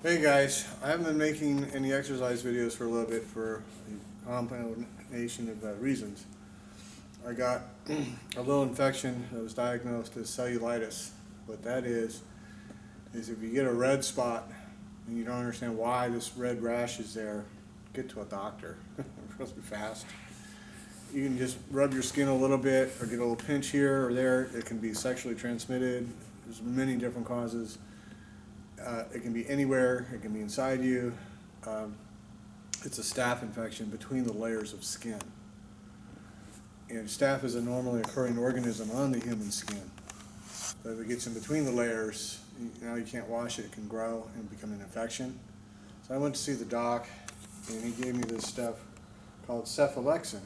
Hey guys, I haven't been making any exercise videos for a little bit for a combination of reasons. I got a little infection that was diagnosed as cellulitis. What that is if you get a red spot and you don't understand why this red rash is there, get to a doctor really fast. You can just rub your skin a little bit or get a little pinch here or there. It can be sexually transmitted. There's many different causes. It can be anywhere, it can be inside you. It's a staph infection between the layers of skin. And staph is a normally occurring organism on the human skin. But if it gets in between the layers, now you can't wash it, it can grow and become an infection. So I went to see the doc, and he gave me this stuff called cephalexin.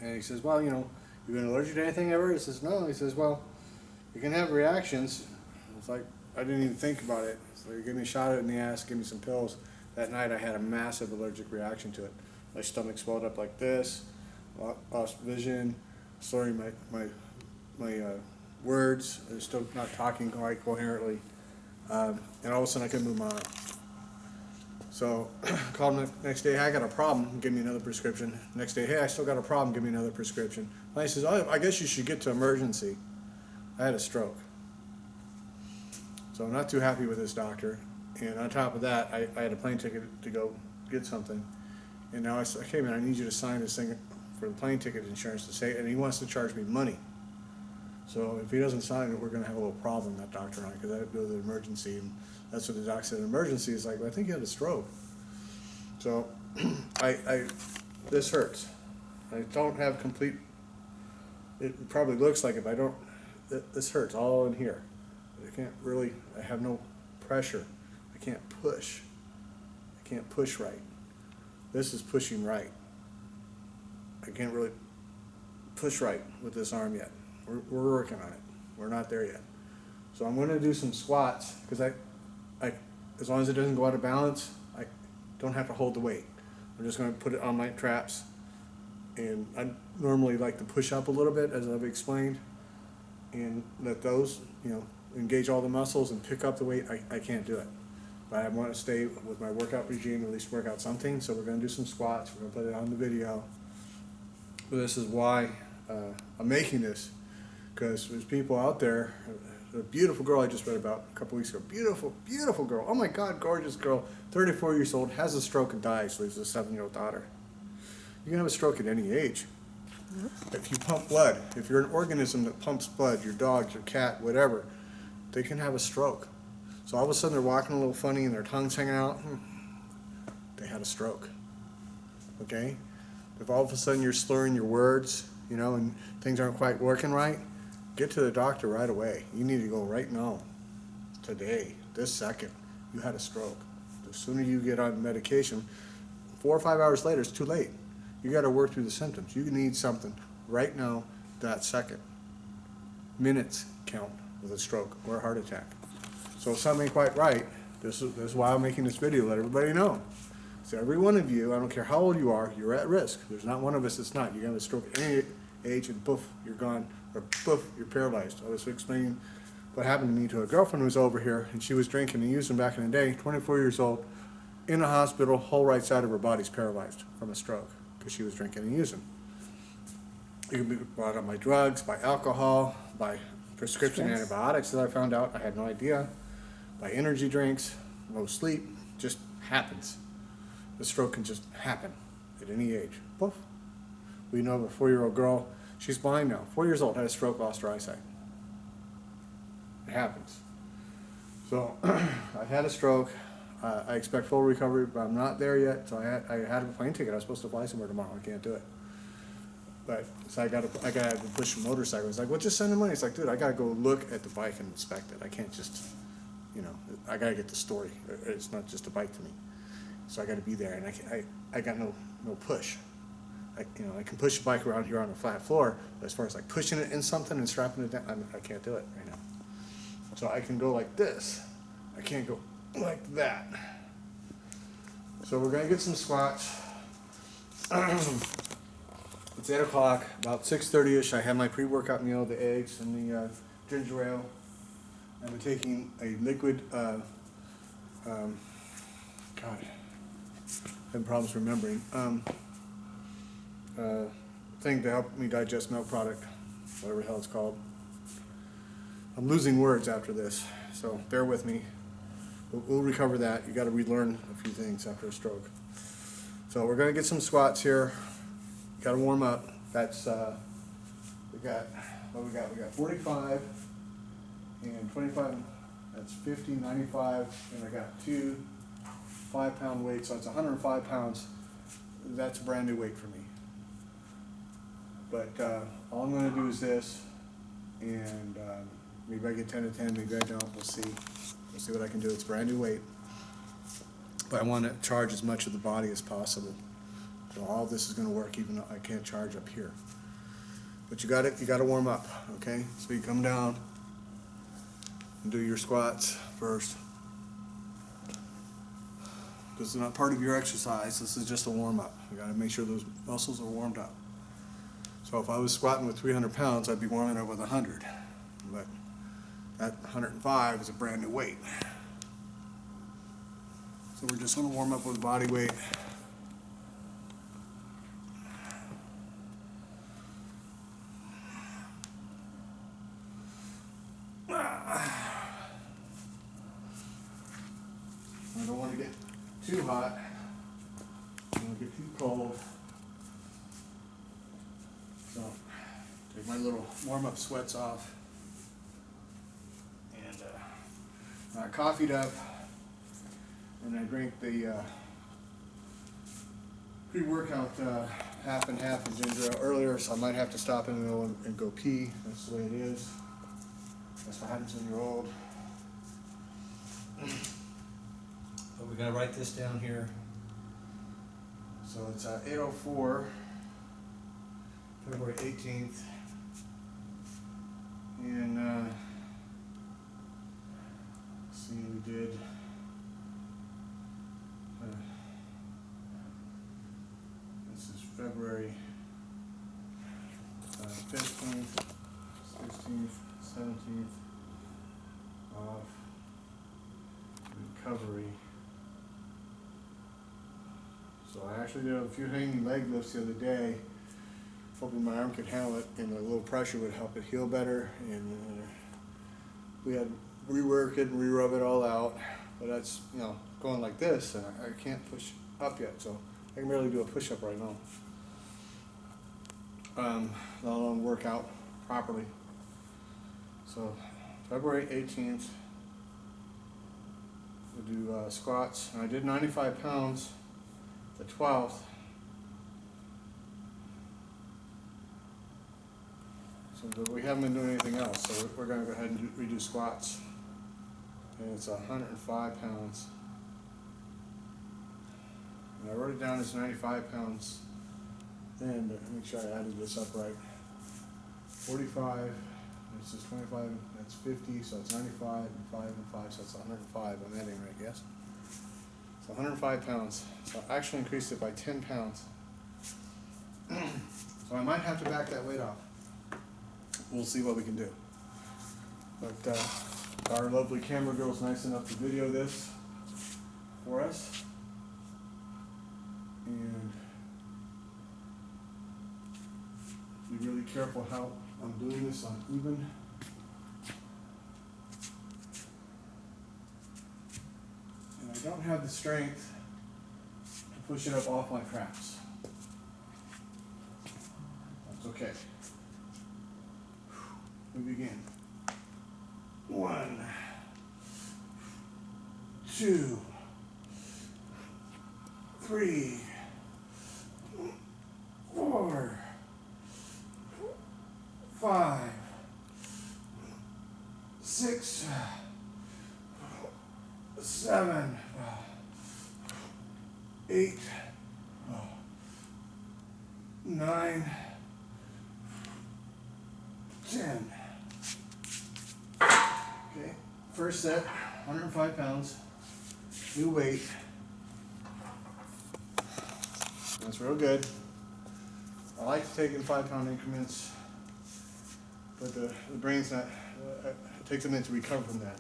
And he says, well, you been allergic to anything ever? He says, no. He says, well, you can have reactions. It's like, I didn't even think about it. So he gave me a shot in the ass, gave me some pills. That night I had a massive allergic reaction to it. My stomach swelled up like this, lost vision, slurring my words. I was still not talking quite coherently. And all of a sudden I couldn't move my arm. So called him the next day, hey, I got a problem, give me another prescription. Next day, hey, I still got a problem, give me another prescription. And he says, oh, I guess you should get to emergency. I had a stroke. So I'm not too happy with this doctor. And on top of that, I had a plane ticket to go get something. And now I said, okay, man, I need you to sign this thing for the plane ticket insurance to say, and he wants to charge me money. So if he doesn't sign it, we're going to have a little problem, that doctor and I, because I have to go to the emergency. And that's what the doc said. Emergency is like, well, I think you had a stroke. So this hurts. I don't have complete, it probably looks like it, but I don't, this hurts all in here. I can't really, I have no pressure. I can't push. I can't push right. This is pushing right. I can't really push right with this arm yet. We're working on it. We're not there yet. So I'm going to do some squats because I, as long as it doesn't go out of balance, I don't have to hold the weight. I'm just going to put it on my traps. And I normally like to push up a little bit, as I've explained, and let those, engage all the muscles and pick up the weight. I can't do it. But I want to stay with my workout regime, at least work out something. So we're going to do some squats. We're going to put it on the video. But this is why I'm making this, because there's people out there. A beautiful girl I just read about a couple weeks ago. Beautiful, beautiful girl. Oh my God, gorgeous girl. 34 years old, has a stroke and dies, leaves a 7-year-old daughter. You can have a stroke at any age. If you pump blood, if you're an organism that pumps blood, your dog, your cat, whatever, they can have a stroke. So all of a sudden they're walking a little funny and their tongue's hanging out. They had a stroke. Okay? If all of a sudden you're slurring your words, and things aren't quite working right, get to the doctor right away. You need to go right now, today, this second. You had a stroke. The sooner you get on medication, 4 or 5 hours later, it's too late. You got to work through the symptoms. You need something right now, that second. Minutes count with a stroke or a heart attack. So if something ain't quite right, this is why I'm making this video, let everybody know. So every one of you, I don't care how old you are, you're at risk. There's not one of us that's not. You're going to have a stroke at any age and poof, you're gone, or poof, you're paralyzed. I was explaining what happened to me to a girlfriend who was over here, and she was drinking and using back in the day, 24 years old, in a hospital, whole right side of her body's paralyzed from a stroke because she was drinking and using. You can be brought on by drugs, by alcohol, by prescription antibiotics that I found out, I had no idea, by energy drinks, no sleep, just happens. The stroke can just happen at any age. Poof. We know of a 4-year-old girl, she's blind now, 4 years old, had a stroke, lost her eyesight. It happens. So I had a stroke. I expect full recovery, but I'm not there yet. So I had a plane ticket. I was supposed to fly somewhere tomorrow. I can't do it. But so I got to push a motorcycle. It's like, well, just send the money. It's like, dude, I got to go look at the bike and inspect it. I can't just, I got to get the story. It's not just a bike to me. So I got to be there, and I got no push. I can push a bike around here on a flat floor, but as far as like pushing it in something and strapping it down, I can't do it right now. So I can go like this. I can't go like that. So we're gonna get some squats. It's 8 o'clock, about 6:30ish. I had my pre-workout meal, the eggs and the ginger ale. I'm taking a liquid God, having problems remembering. Thing to help me digest milk product, whatever the hell it's called. I'm losing words after this, so bear with me. We'll recover that. You got to relearn a few things after a stroke. So we're going to get some squats here. Got to warm up. That's we got what we got. We got 45 and 25. That's 50, 95, and I got two 5-pound weights, so it's 105 pounds. That's a brand new weight for me. But all I'm going to do is this, and maybe I get 10 to 10, maybe I don't. We'll see. We'll see what I can do. It's a brand new weight, but I want to charge as much of the body as possible. So all of this is going to work, even though I can't charge up here. But you got to warm up, okay? So you come down and do your squats first. This is not part of your exercise. This is just a warm up. You got to make sure those muscles are warmed up. So if I was squatting with 300 pounds, I'd be warming up with 100. But that 105 is a brand new weight. So we're just going to warm up with body weight. I don't want to get too hot. I don't want to get too cold. So, take my little warm-up sweats off, and I coffeeed up, and I drank the pre-workout half and half of ginger ale earlier, so I might have to stop and go pee. That's the way it is. That's what happens when you're old. But we gotta write this down here. So it's 8:04. February 18th, and see, we did this is February 15th, 16th, 17th of recovery. So I actually did a few hanging leg lifts the other day, hoping my arm could handle it, and a little pressure would help it heal better. And we had rework it and re-rub it all out. But that's, going like this, and I can't push up yet, so I can barely do a push-up right now. I'll work out properly. So February 18th, we'll do squats. And I did 95 pounds the 12th. So we haven't been doing anything else, so we're going to go ahead and redo squats. And it's 105 pounds. And I wrote it down as 95 pounds. And make sure I added this up right. 45, this is 25, that's 50, so it's 95, and 5 and 5, so it's 105. I'm adding right, yes? So 105 pounds. So I actually increased it by 10 pounds. So I might have to back that weight off. We'll see what we can do. But our lovely camera girl's nice enough to video this for us. And be really careful how I'm doing this uneven. And I don't have the strength to push it up off my traps. That's okay. We begin. 1, 2, 3, 4, 5, 6, 7, 8, 9, 10. Okay, first set, 105 pounds, new weight. That's real good. I like to take in 5-pound increments, but the brain's not, it takes a minute to recover from that.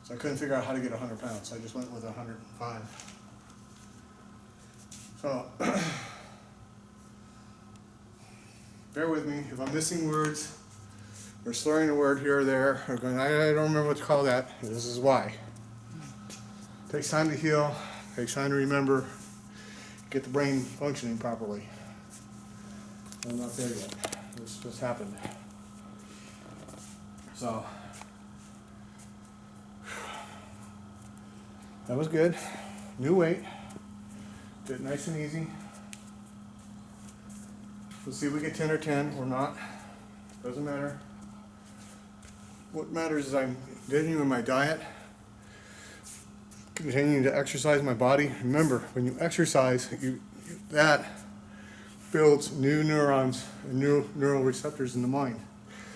So I couldn't figure out how to get 100 pounds, so I just went with 105. So, bear with me if I'm missing words or slurring a word here or there, or going, I don't remember what to call that. This is why. It takes time to heal, takes time to remember, get the brain functioning properly. I'm not there yet. This just happened. So, that was good. New weight. Did it nice and easy. We'll see if we get 10 or 10 or not. Doesn't matter. What matters is I'm continuing my diet, continuing to exercise my body. Remember, when you exercise, that builds new neurons and new neural receptors in the mind.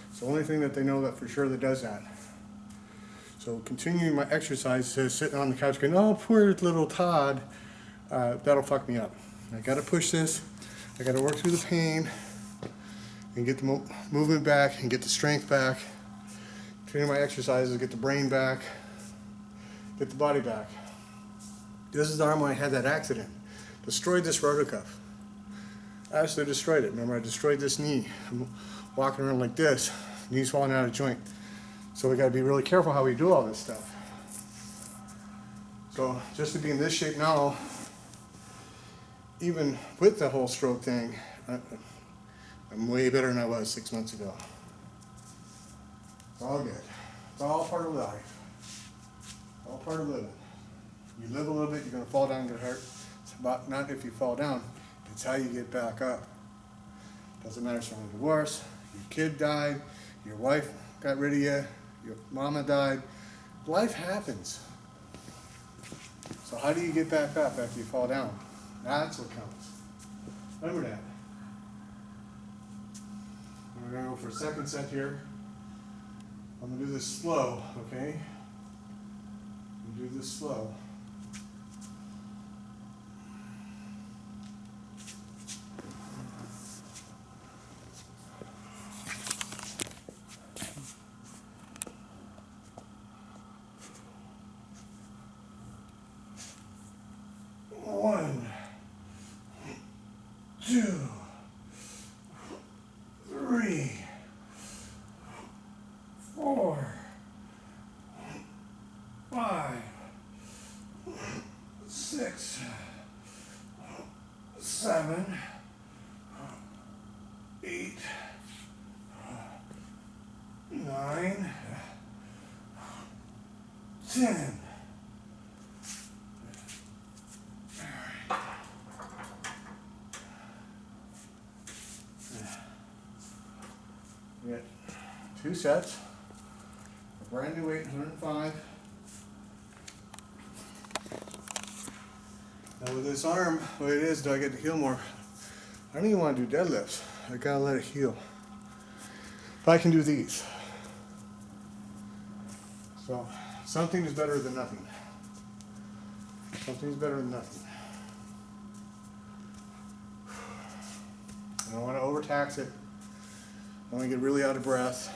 It's the only thing that they know that for sure that does that. So continuing my exercise, sitting on the couch going, oh, poor little Todd, that'll fuck me up. I gotta push this. I gotta work through the pain and get the movement back and get the strength back. Training my exercises, get the brain back, get the body back. This is the arm when I had that accident. Destroyed this rotacuff. Absolutely destroyed it. Remember, I destroyed this knee. I'm walking around like this, knees falling out of joint. So we got to be really careful how we do all this stuff. So just to be in this shape now, even with the whole stroke thing, I'm way better than I was 6 months ago. It's all good. It's all part of life. All part of living. You live a little bit, you're going to fall down and get hurt. It's about not if you fall down, it's how you get back up. Doesn't matter if someone divorced, your kid died, your wife got rid of you, your mama died. Life happens. So how do you get back up after you fall down? That's what counts. Remember that. We're going to go for a second set here. I'm going to do this slow, okay? I'm going to do this slow. One, two, three, four, 5, 6, 7, 8, 9, 10. We got 2 sets, a brand new weight, 105. Now with this arm, the way it is, do I get to heal more? I don't even want to do deadlifts. I gotta let it heal. If I can do these. So, something is better than nothing. Something's better than nothing. I don't want to overtax it. I want to get really out of breath.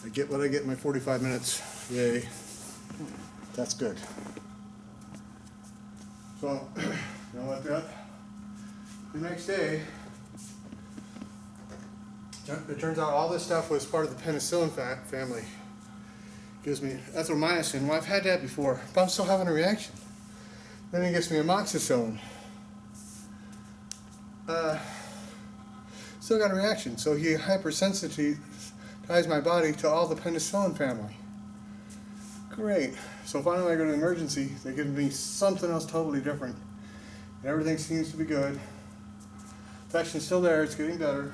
I get what I get in my 45 minutes. Yay. That's good. So, you know what, the next day, it turns out all this stuff was part of the penicillin family. Gives me azithromycin. Well, I've had that before, but I'm still having a reaction. Then it gives me amoxicillin. Still got a reaction. So he hypersensitized my body to all the penicillin family. Great. So finally I go to the emergency. They give me something else totally different. And everything seems to be good. Infection's still there. It's getting better.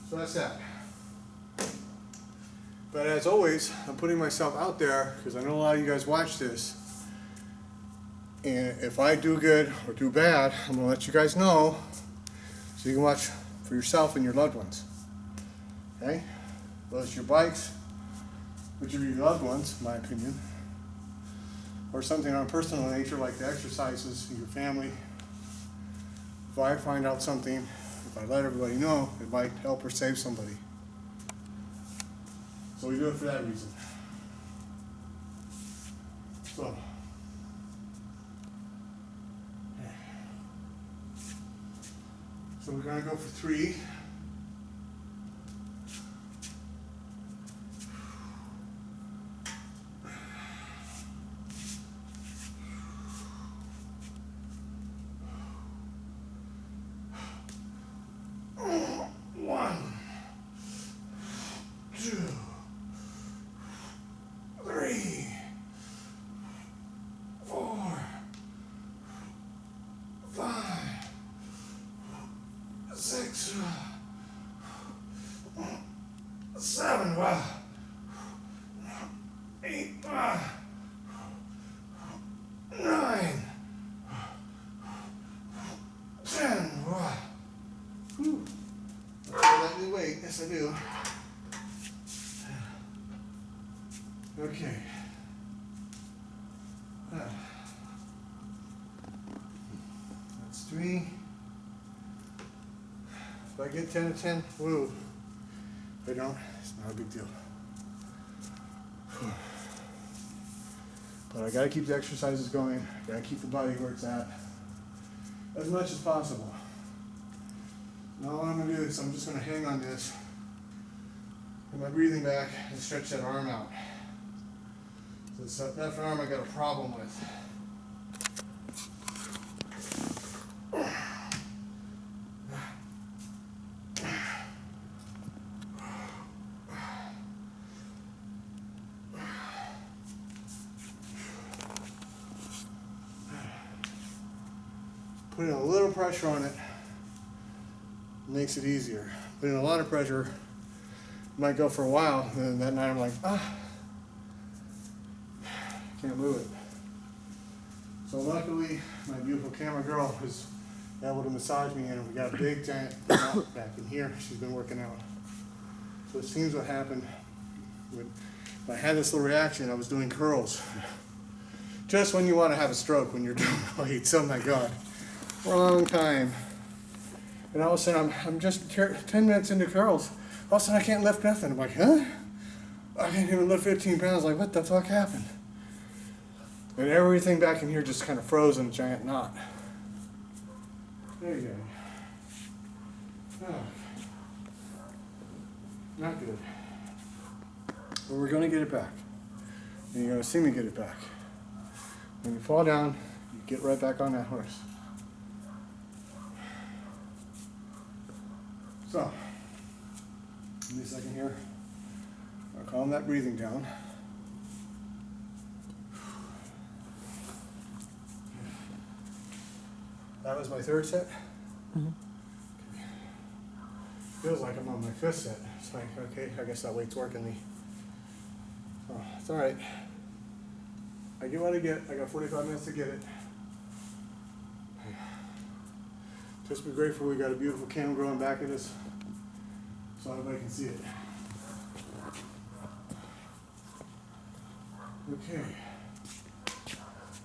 So that's that. But as always, I'm putting myself out there because I know a lot of you guys watch this. And if I do good or do bad, I'm going to let you guys know so you can watch for yourself and your loved ones. Okay? Whether it's your bikes, which are your loved ones, in my opinion, or something on a personal nature like the exercises in your family. If I find out something, if I let everybody know, it might help or save somebody. So we do it for that reason. So we're going to go for 3. Seven, wow. 8, 9, 10, wow. Whew. I feel that new weight, yes I do. Okay. That's 3. If I get 10 to 10, woo. If I don't, it's not a big deal. But I gotta keep the exercises going. I gotta keep the body where it's at as much as possible. Now what I'm gonna do is I'm just gonna hang on this, put my breathing back, and stretch that arm out. So this left arm I got a problem with. Putting a little pressure on it makes it easier. Putting a lot of pressure might go for a while, and then that night I'm like, can't move it. So luckily, my beautiful camera girl was able to massage me, and we got a big giant knot back in here. She's been working out. So it seems what happened when I had this little reaction. I was doing curls. Just when you want to have a stroke when you're doing weights. Oh my God. Wrong time. And all of a sudden, I'm just 10 minutes into curls. All of a sudden, I can't lift nothing. I'm like, huh? I can't even lift 15 pounds. Like, what the fuck happened? And everything back in here just kind of froze in a giant knot. There you go. Oh. Not good. But we're going to get it back. And you're going to see me get it back. When you fall down, you get right back on that horse. So, give me a second here. I'll calm that breathing down. That was my 3rd set. Mm-hmm. Okay. Feels like I'm on my 5th set. It's like, okay, I guess that weight's working me. Oh, it's all right. I get what I get. I got 45 minutes to get it. Just be grateful we got a beautiful cam growing back at us so everybody can see it. Okay.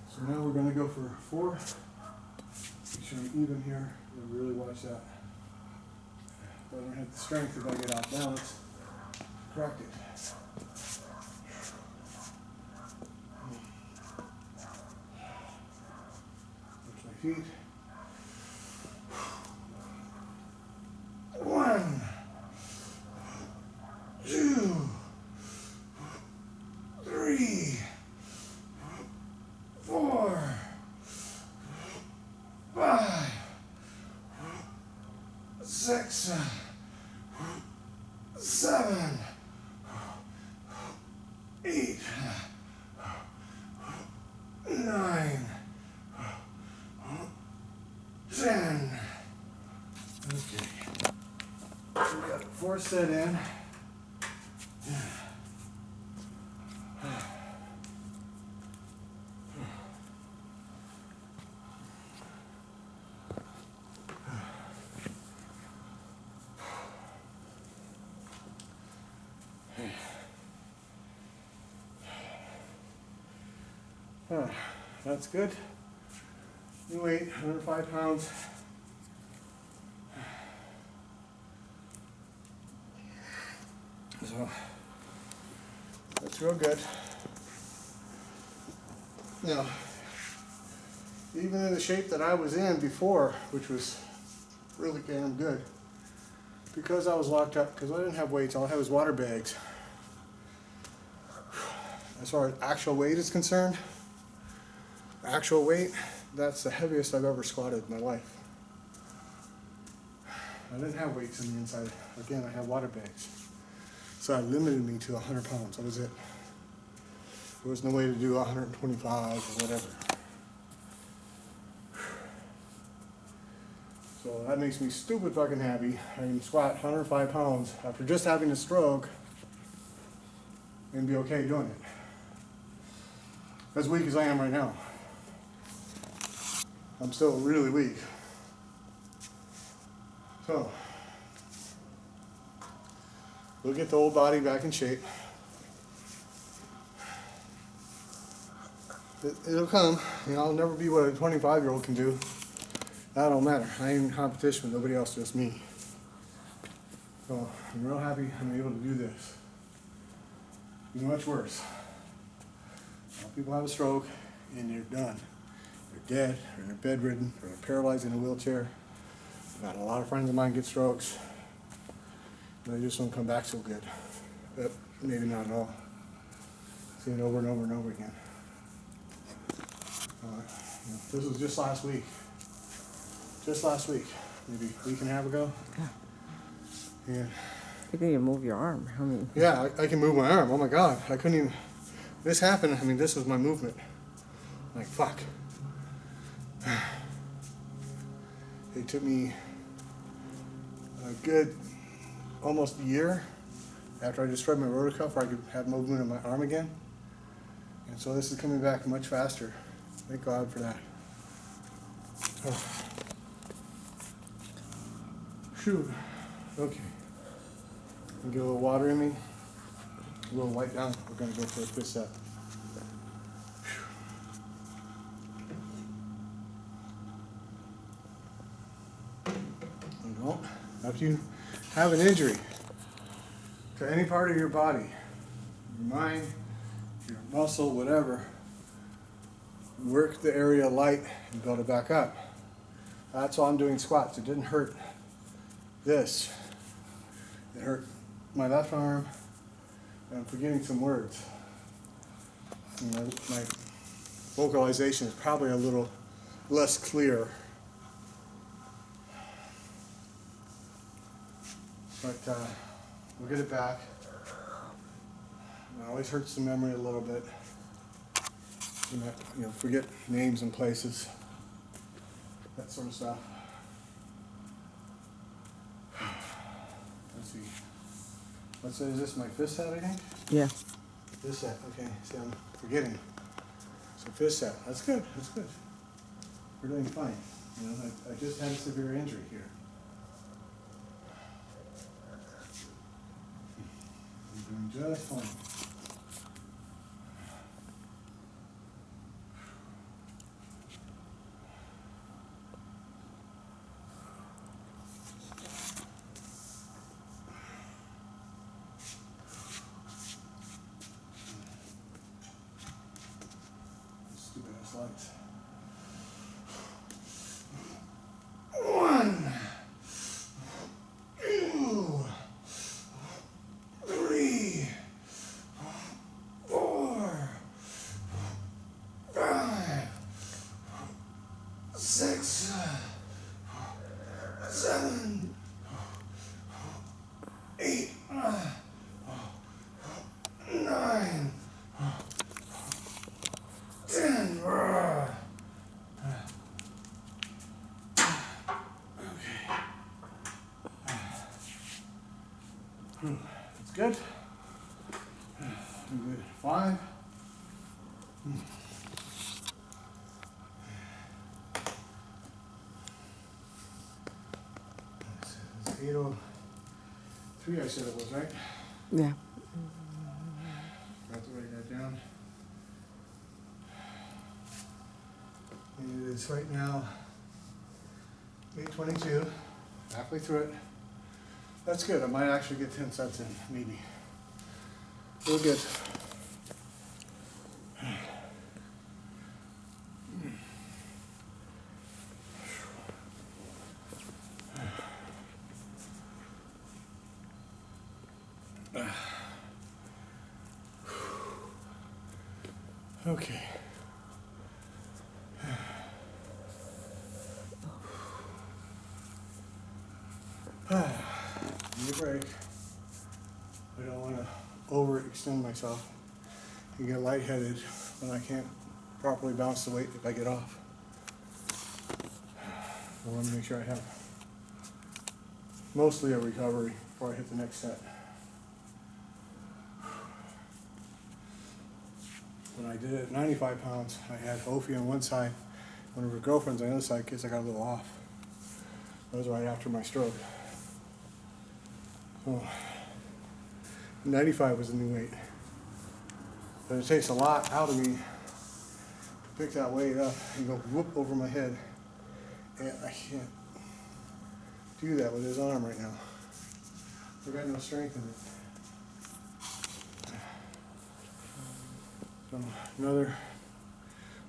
So now we're going to go for 4. Make sure I'm even here and really watch that. I don't have the strength if I get off balance. Correct it. Touch my feet. 1, 2, 3, 4, 5, 6, 7, 8, 9, 10. Okay. We got 4 set in. That's good. New weight, 105 pounds. So That's real good. Now, even in the shape that I was in before, which was really damn good, because I was locked up, because I didn't have weights, all I had was water bags. As far as actual weight is concerned, actual weight, that's the heaviest I've ever squatted in my life. I didn't have weights on the inside. Again, I had water bags. So that limited me to 100 pounds. That was it. There was no way to do 125 or whatever. So that makes me stupid fucking happy. I can squat 105 pounds after just having a stroke and be okay doing it. As weak as I am right now. I'm still really weak. So, we'll get the old body back in shape. It'll come. You know, I'll never be what a 25-year-old can do. That don't matter. I ain't in competition with nobody else, just me. So, I'm real happy I'm able to do this. Be much worse. People have a stroke and they're done. They're dead, or they're bedridden, or they're paralyzed in a wheelchair. I've had a lot of friends of mine get strokes. And they just don't come back so good. But maybe not at all. See it over and over and over again. This was just last week. Just last week. Maybe a week and a half ago. Yeah. Yeah. You can even move your arm. I mean. Yeah, I can move my arm. Oh my God. I couldn't even. This happened. I mean, this was my movement. Like, fuck. It took me a good almost a year after I destroyed my rotator cuff where I could have movement in my arm again. And so this is coming back much faster. Thank God for that. Oh. Shoot. Okay. Get a little water in me. A little wipe down. We're going to go for a fist set. You know, if you have an injury to any part of your body, your mind, your muscle, whatever, work the area light and build it back up. That's why I'm doing squats. It didn't hurt this. It hurt my left arm. I'm forgetting some words. My vocalization is probably a little less clear. But we'll get it back. It always hurts the memory a little bit. You know, forget names and places. That sort of stuff. Let's see. Is this my fist set, I think? Yeah. Fist set, okay. See, I'm forgetting. So fist set, that's good, that's good. We're doing fine. You know, I just had a severe injury here. I'm doing just fine. Stupid ass lights. 1, 2, 3, 4, 5, 6, 7, 8, 9, 10. That's good. Good. 5. It's 8:03, I said it was, right? Yeah. Got to write that down. And it is right now 8:22, halfway through it. That's good. I might actually get 10 sets in, maybe. Real good. Okay. Need a break. I don't want to overextend myself and get lightheaded when I can't properly balance the weight if I get off. I want to make sure I have mostly a recovery before I hit the next set. When I did it at 95 pounds, I had Ophi on one side, one of her girlfriends on the other side, because I got a little off. That was right after my stroke. So, 95 was the new weight. But it takes a lot out of me to pick that weight up and go whoop over my head. And I can't do that with his arm right now. I've got no strength in it. So another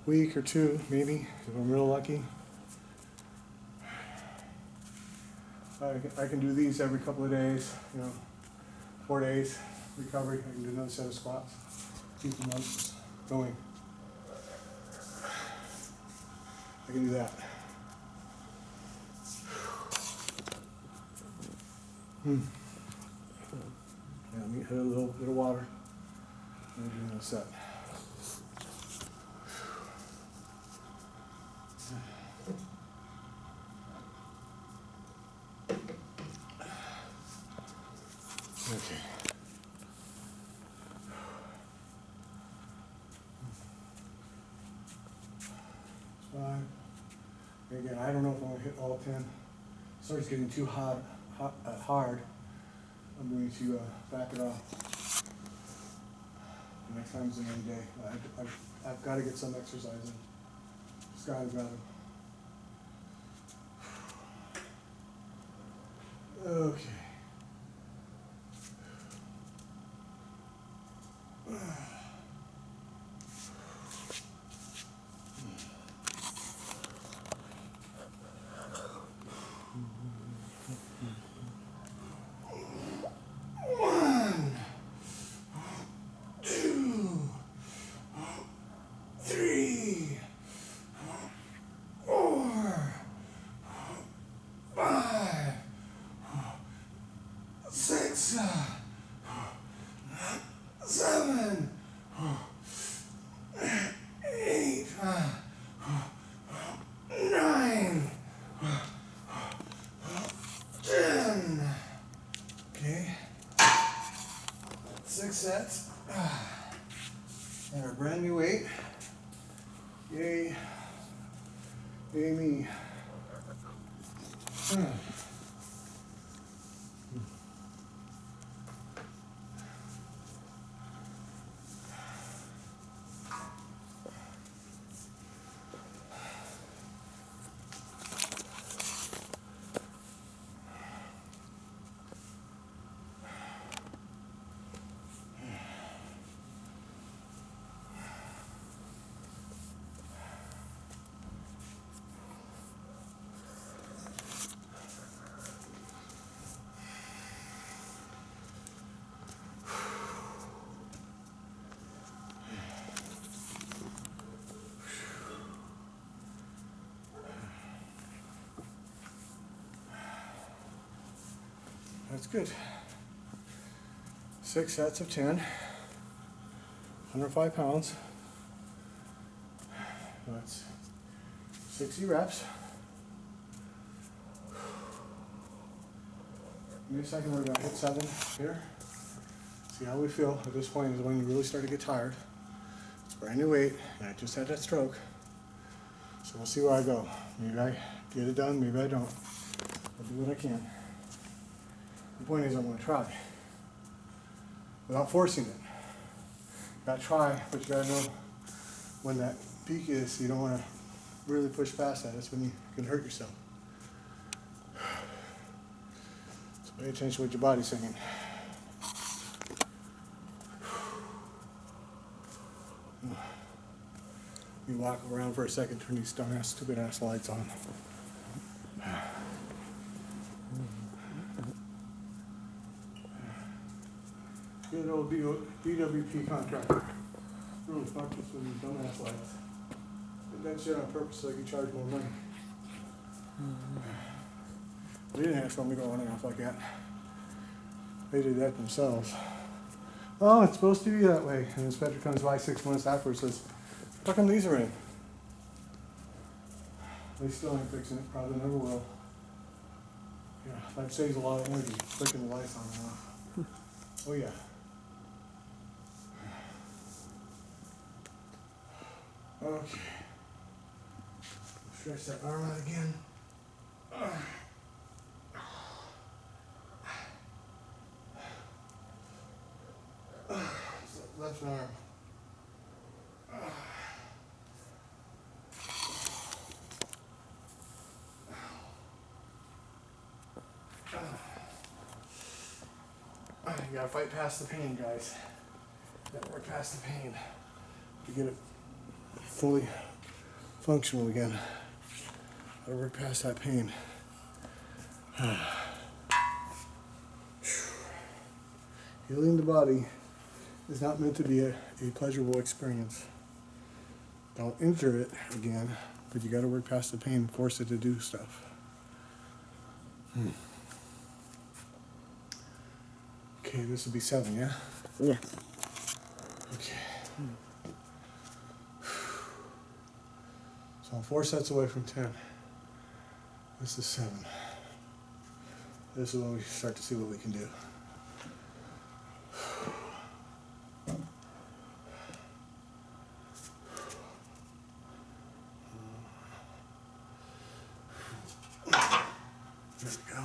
week or two, maybe, if I'm real lucky. I can do these every couple of days, 4 days recovery. I can do another set of squats, keep the muscles going. I can do that. Yeah, let me hit a little bit of water and do another set. Okay. Five. Again, I don't know if I'm going to hit all 10. It starts getting too hard. I'm going to back it off. The next time is another day. I've got to get some exercise in. Just got to. Okay. Sets and a brand new weight. Yay. Yay me. That's good. 6 sets of 10, 105 pounds. That's 60 reps. In a second, we're going to hit 7 here. See how we feel. At this point is when you really start to get tired. It's brand new weight, and I just had that stroke. So we'll see where I go. Maybe I get it done, maybe I don't. I'll do what I can. The point is I'm going to try without forcing it. You got to try, but you got to know when that peak is, so you don't want to really push past that. That's when you can hurt yourself. So pay attention to what your body's saying. You walk around for a second, turn these stupid ass lights on. Good old BWP contractor. really fucked with some dumbass lights. Did that shit on purpose so I could charge more money. They didn't ask me to go on and off like that. They did that themselves. Oh, it's supposed to be that way. And the inspector comes by 6 months afterwards and says, how come these are in? They still ain't fixing it, probably never will. Yeah, that saves a lot of energy, flicking the lights on and off. Oh yeah. Okay. Stretch that arm out again. Left arm. You gotta fight past the pain, guys. You gotta work past the pain to get it fully functional again. Gotta work past that pain. Healing the body is not meant to be a pleasurable experience. Don't injure it again, but you gotta work past the pain and force it to do stuff. Okay, this will be 7, yeah? Yeah. Okay. So I'm 4 sets away from 10. This is 7. This is when we start to see what we can do. There we go.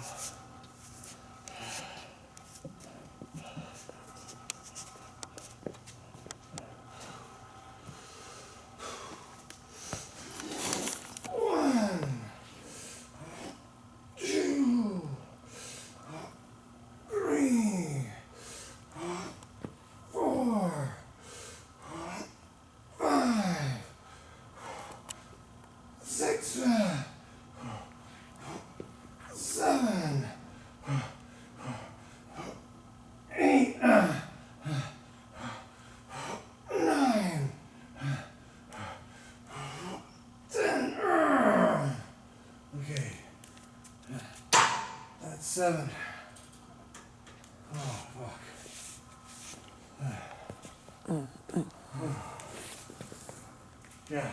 Okay. That's 7. Oh, fuck. Yeah.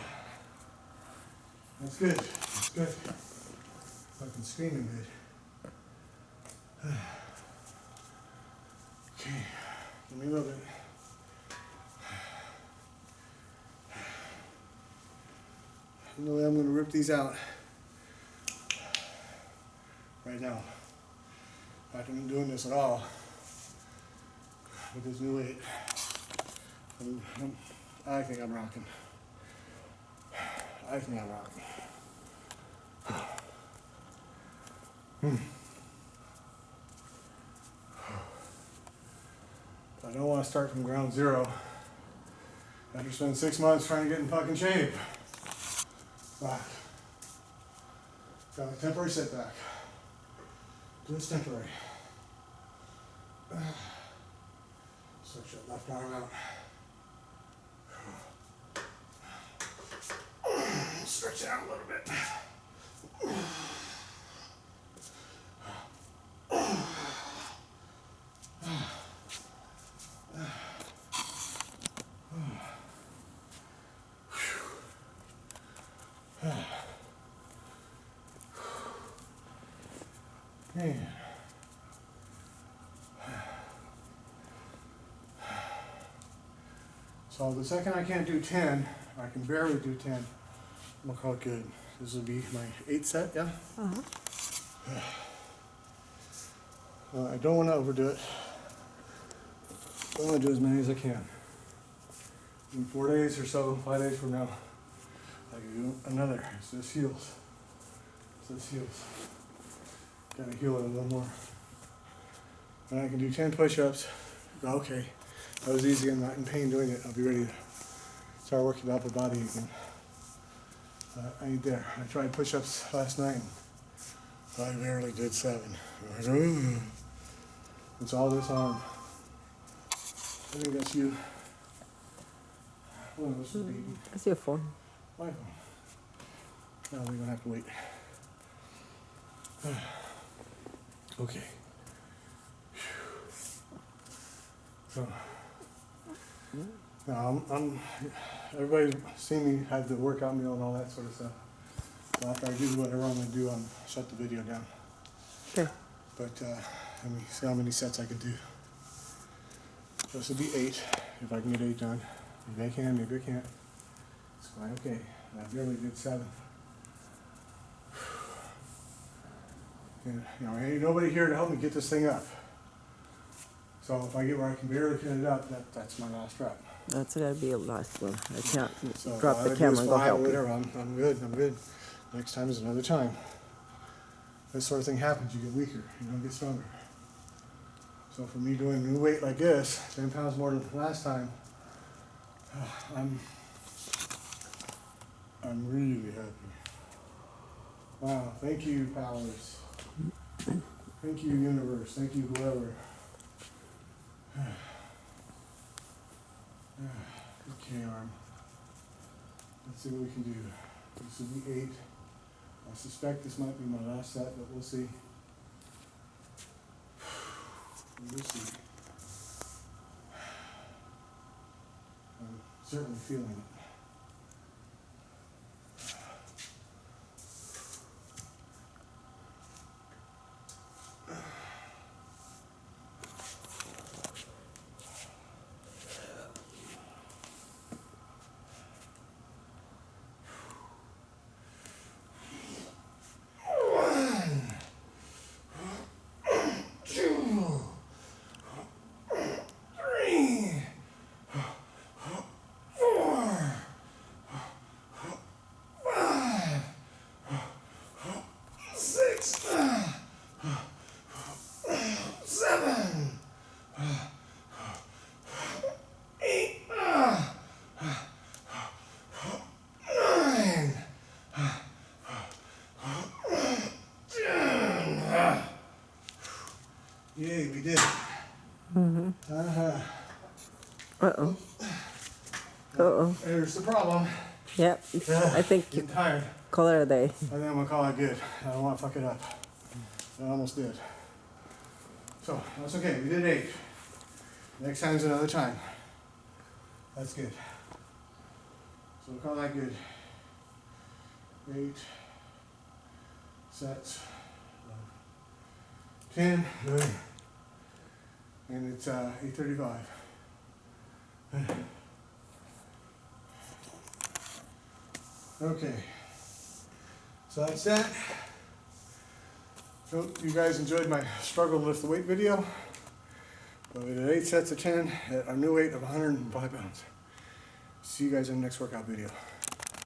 That's good. That's good. Fucking screaming good. Okay. Give me a little bit. The way I'm going to rip these out right now. Not even doing this at all with this new weight. I think I'm rocking. I think I'm rocking. I don't want to start from ground zero after spending 6 months trying to get in fucking shape. Fuck. Got a temporary setback. Just temporary. Stretch that left arm out. Stretch it out a little bit. Man. So the second I can't do 10, I can barely do 10. I'm gonna call it good. This will be my 8th set, yeah? I don't want to overdo it. I want to do as many as I can. In 4 days or so, 5 days from now, I can do another. It's this heals. It's this heals. Gotta heal it a little more. And I can do 10 push-ups. Okay, that was easy. I'm not in pain doing it. I'll be ready to start working the upper body again. I ain't there. I tried push-ups last night. I barely did 7. It's all this arm. I think that's you. one of us is beaten. That's your phone. My phone. No, we're gonna have to wait. Okay. So, now everybody's seen me have the workout meal and all that sort of stuff. So after I do whatever I'm gonna do, I'm shut the video down. Okay. But let me see how many sets I can do. So this will be 8, if I can get 8 done. Maybe I can, maybe I can't. It's fine, okay. I barely did 7. And, you know, ain't nobody here to help me get this thing up. So if I get where I can barely pin it up, that's my last rep. That's gotta be a last one. I can't So drop all the I do camera is and go fly or help you. whatever. I'm good. Next time is another time. This sort of thing happens, you get weaker, you don't get stronger. So for me doing new weight like this, 10 pounds more than last time, I'm really happy. Wow, thank you, powers. Thank you, universe. Thank you, whoever. Okay, arm. Let's see what we can do. This will be 8. I suspect this might be my last set, but we'll see. We'll see. I'm certainly feeling it. Yay, we did it. Mm-hmm. Uh-oh. Uh-oh. There's the problem. Yep. I think you I'm tired. call it a day. I think I'm gonna call it good. I don't want to fuck it up. I almost did. So that's okay. We did 8. Next time's another time. That's good. So we'll call that good. 8 sets of 10. And it's 8:35. Okay. So that's that. Hope you guys enjoyed my struggle to lift the weight video. But we did 8 sets of 10 at our new weight of 105 pounds. See you guys in the next workout video.